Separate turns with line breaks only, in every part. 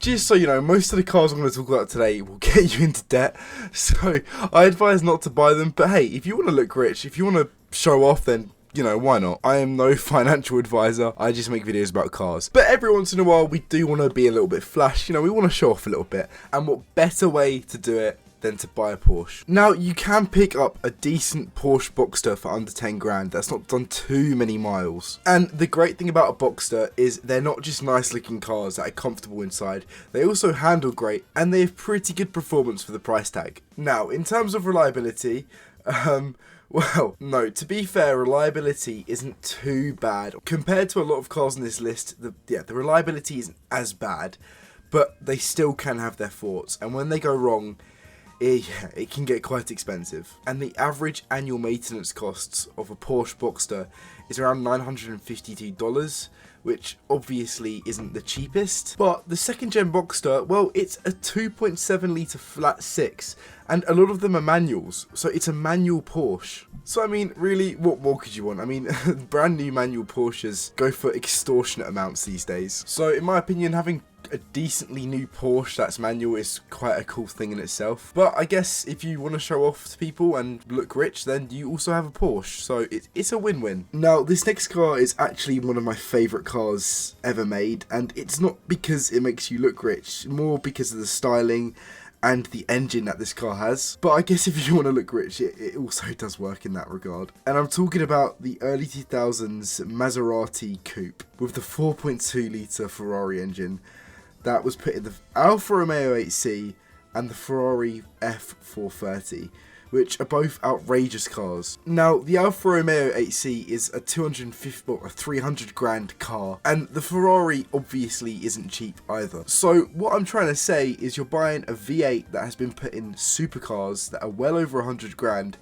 Just so you know, most of the cars I'm going to talk about today will get you into debt, so I advise not to buy them. But hey, if you want to look rich, if you want to show off, then you know, why not? I am no financial advisor, I just make videos about cars. But every once in a while, we do want to be a little bit flash, you know, we want to show off a little bit. And what better way to do it than to buy a Porsche? Now, you can pick up a decent Porsche Boxster for under 10 grand. That's not done too many miles. And the great thing about a Boxster is they're not just nice looking cars that are comfortable inside. They also handle great and they have pretty good performance for the price tag. Now, in terms of reliability, well, no, to be fair, reliability isn't too bad. Compared to a lot of cars on this list, the reliability isn't as bad, but they still can have their faults. And when they go wrong, it can get quite expensive. And the average annual maintenance costs of a Porsche Boxster is around $952, which obviously isn't the cheapest. But the second gen Boxster, well, it's a 2.7 litre flat six, and a lot of them are manuals, so it's a manual Porsche. So I mean, really, what more could you want? I mean, brand new manual Porsches go for extortionate amounts these days. So in my opinion, having a decently new Porsche that's manual is quite a cool thing in itself. But I guess if you want to show off to people and look rich, then you also have a Porsche, so it's a win-win. Now, this next car is actually one of my favourite cars ever made, and it's not because it makes you look rich, more because of the styling and the engine that this car has. But I guess if you want to look rich, it also does work in that regard. And I'm talking about the early 2000s Maserati Coupe with the 4.2 litre Ferrari engine that was put in the Alfa Romeo 8C and the Ferrari F430, which are both outrageous cars. Now, the Alfa Romeo 8C is a 300 grand car, and the Ferrari obviously isn't cheap either. So what I'm trying to say is you're buying a V8 that has been put in supercars that are well over 100 grand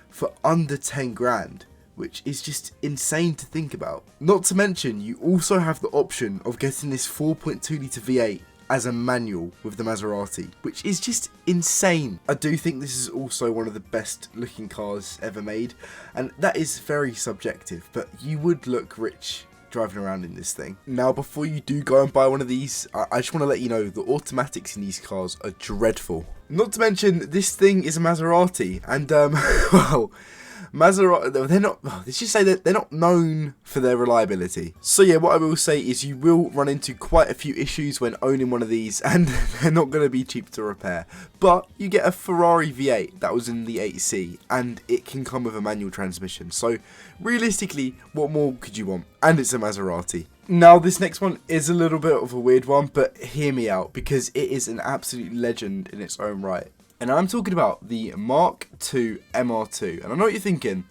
for under 10 grand. Which is just insane to think about. Not to mention, you also have the option of getting this 4.2 litre V8 as a manual with the Maserati, which is just insane. I do think this is also one of the best looking cars ever made, and that is very subjective, but you would look rich driving around in this thing. Now, before you do go and buy one of these, I just want to let you know the automatics in these cars are dreadful. Not to mention, this thing is a Maserati, and well, Maserati, they're not, let's just say that they're not known for their reliability. So yeah, what I will say is you will run into quite a few issues when owning one of these, and they're not going to be cheap to repair. But you get a Ferrari V8 that was in the 8C, and it can come with a manual transmission. So realistically, what more could you want? And it's a Maserati. Now, this next one is a little bit of a weird one, but hear me out, because it is an absolute legend in its own right. And I'm talking about the Mark II MR2. And I know what you're thinking,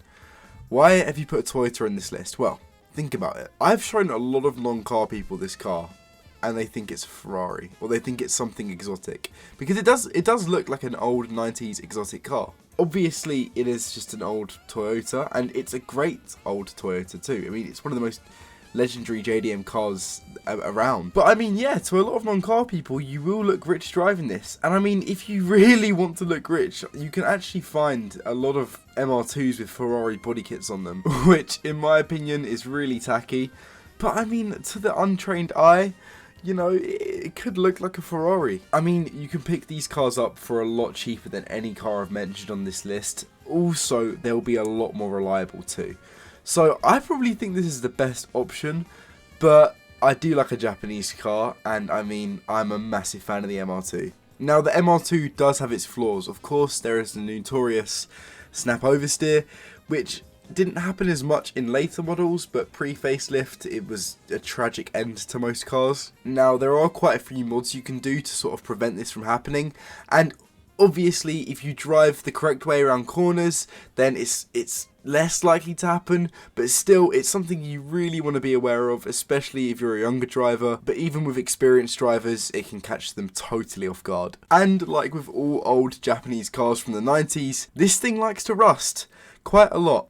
why have you put a Toyota in this list? Well, think about it. I've shown a lot of non-car people this car, and they think it's a Ferrari, or they think it's something exotic. Because it does look like an old 90s exotic car. Obviously, it is just an old Toyota, and it's a great old Toyota too. I mean, it's one of the most legendary JDM cars around. But I mean, yeah, to a lot of non-car people, you will look rich driving this. And I mean, if you really want to look rich, you can actually find a lot of MR2s with Ferrari body kits on them, which in my opinion is really tacky. But I mean, to the untrained eye, you know, it could look like a Ferrari. I mean, you can pick these cars up for a lot cheaper than any car I've mentioned on this list. Also, they'll be a lot more reliable too. So I probably think this is the best option, but I do like a Japanese car, and I mean, I'm a massive fan of the MR2. Now, the MR2 does have its flaws. Of course, there is the notorious snap oversteer, which didn't happen as much in later models, but pre-facelift, it was a tragic end to most cars. Now, there are quite a few mods you can do to sort of prevent this from happening, and obviously, if you drive the correct way around corners, then it's less likely to happen, but still, it's something you really want to be aware of, especially if you're a younger driver. But even with experienced drivers, it can catch them totally off guard. And like with all old Japanese cars from the 90s, this thing likes to rust quite a lot.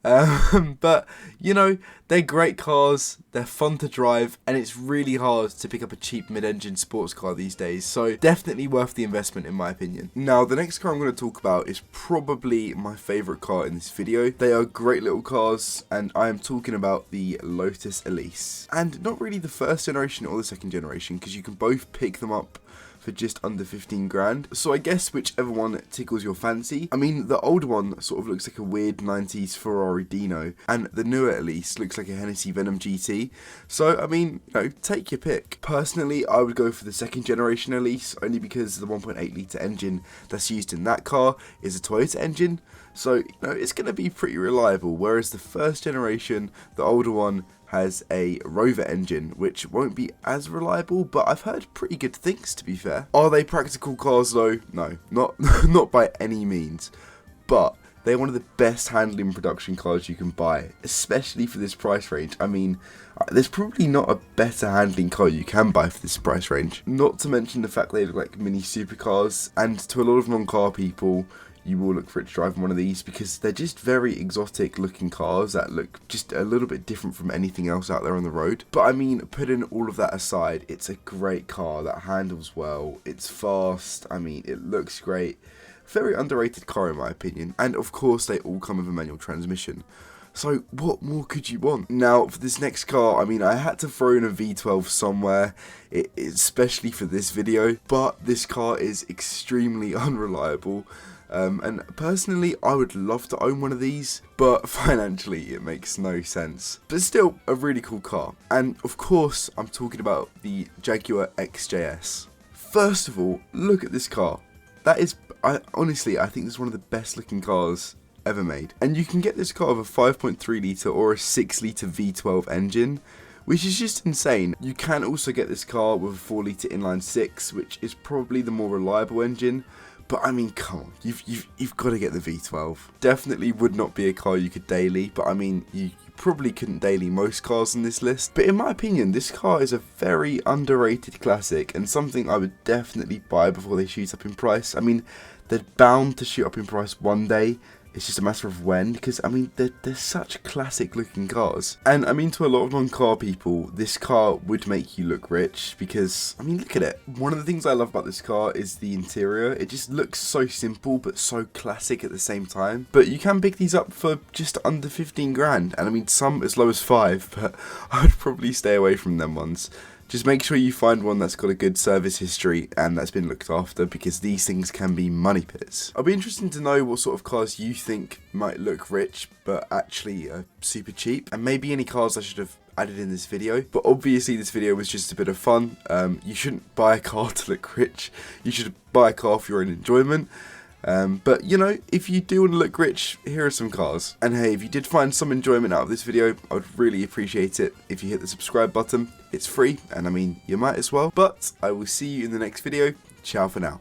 But, you know, they're great cars, they're fun to drive, and it's really hard to pick up a cheap mid-engine sports car these days, so definitely worth the investment in my opinion. Now, the next car I'm going to talk about is probably my favourite car in this video. They are great little cars, and I am talking about the Lotus Elise. And not really the first generation or the second generation, because you can both pick them up for just under 15 grand. So I guess whichever one tickles your fancy. I mean, the older one sort of looks like a weird 90s Ferrari Dino, and the newer at least looks like a Hennessy Venom GT. So I mean, you know, take your pick. Personally, I would go for the second generation Elise, only because the 1.8 litre engine that's used in that car is a Toyota engine. So, you know, it's going to be pretty reliable, whereas the first generation, the older one, has a Rover engine, which won't be as reliable, but I've heard pretty good things, to be fair. Are they practical cars though? No, not by any means, but they're one of the best handling production cars you can buy, especially for this price range. I mean, there's probably not a better handling car you can buy for this price range. Not to mention the fact they look like mini supercars, and to a lot of non-car people, you will look for it to drive one of these because they're just very exotic looking cars that look just a little bit different from anything else out there on the road. But I mean, putting all of that aside, it's a great car that handles well, it's fast, I mean, it looks great. Very underrated car in my opinion, and of course they all come with a manual transmission. So what more could you want? Now for this next car, I mean, I had to throw in a V12 somewhere, especially for this video, but this car is extremely unreliable. And personally, I would love to own one of these, but financially it makes no sense. But still, a really cool car. And of course, I'm talking about the Jaguar XJS. First of all, look at this car. That is, honestly, I think this is one of the best looking cars ever made. And you can get this car with a 5.3 litre or a 6 litre V12 engine, which is just insane. You can also get this car with a 4 litre inline 6, which is probably the more reliable engine. But I mean, come on, you've got to get the V12. Definitely would not be a car you could daily, but I mean, you probably couldn't daily most cars on this list. But in my opinion, this car is a very underrated classic and something I would definitely buy before they shoot up in price. I mean, they're bound to shoot up in price one day. It's just a matter of when, because I mean, they're such classic looking cars. And I mean, to a lot of non-car people, this car would make you look rich because, I mean, look at it. One of the things I love about this car is the interior. It just looks so simple, but so classic at the same time. But you can pick these up for just under 15 grand. And I mean, some as low as 5, but I would probably stay away from them ones. Just make sure you find one that's got a good service history and that's been looked after, because these things can be money pits. I'll be interested to know what sort of cars you think might look rich but actually are super cheap, and maybe any cars I should have added in this video. But obviously this video was just a bit of fun. You shouldn't buy a car to look rich. You should buy a car for your own enjoyment. But you know, if you do want to look rich, here are some cars. And hey, if you did find some enjoyment out of this video, I would really appreciate it if you hit the subscribe button. It's free, and I mean, you might as well. But I will see you in the next video. Ciao for now.